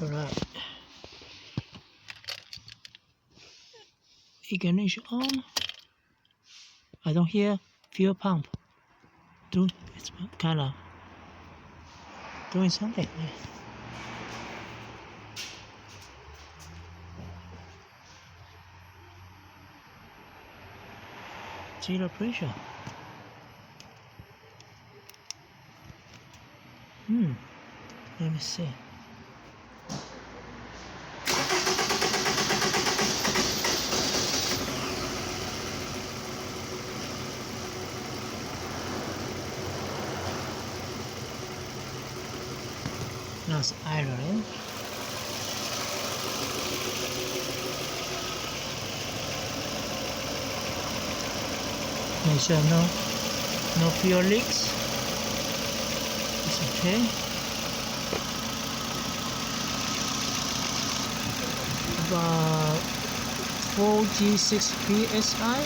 Alright. Ignition on. I don't hear fuel pump. It's kind of doing something. Zero pressure. Let me see. That's iron. Make sure no fuel leaks. It's okay. About 46 psi.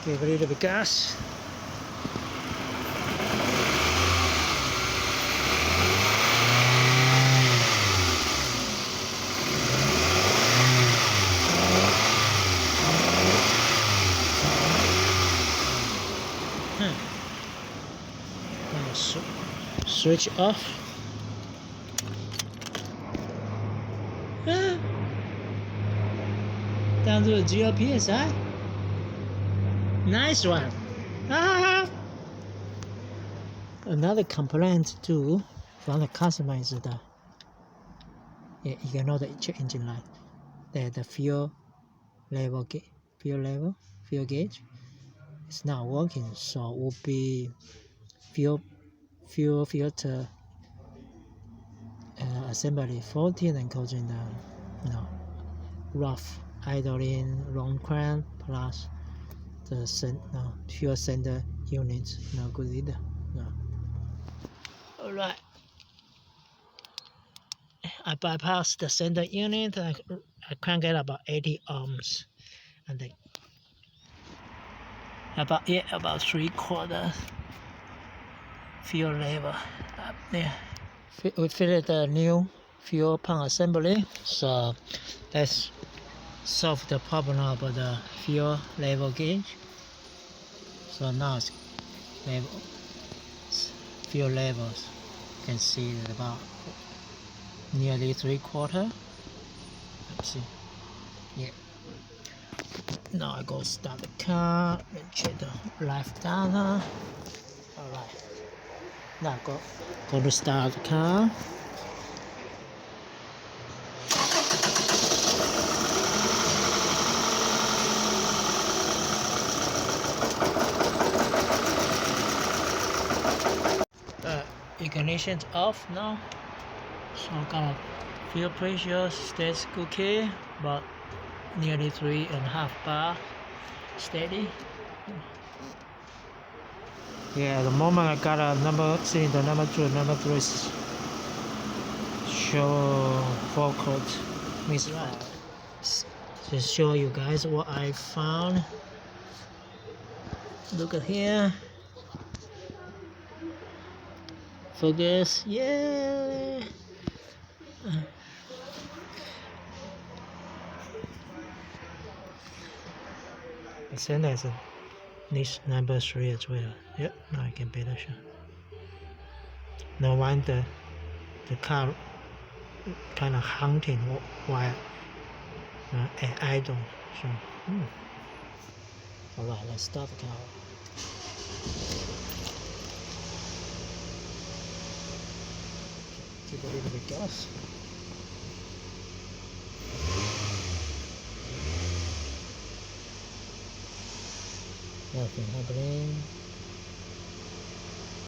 Give a little bit gas. Switch off. Down to 0 psi. Nice one. Another complaint too from the customer is that you can know the check engine light, the fuel gauge is not working, so it will be fuel filter assembly faulty and causing the rough idling long crank plus the fuel sender unit no good either. Alright, I bypassed the sender unit. I crank it about 80 ohms, and then about 3/4 fuel level up there. We fitted the new fuel pump assembly, so let's solve the problem about the fuel level gauge. So now it's fuel levels. You can see that about nearly 3/4. Let's see. Yeah. Now I go start the car and check the life data. Alright. Now go to start the car. Ignition's off now, so kind of fuel pressure stays okay, but nearly 3.5 bar steady. Yeah, at the moment I got a cylinder number 2 and number 3 show full coat misfire. Just show you guys what I found. Look at here. Focus, yeah. The sender is this number 3 as well. Yep, now I can better show. No wonder the car kind of hunting while idle. So, alright, let's start the car. Give a little bit gas. Nothing happening.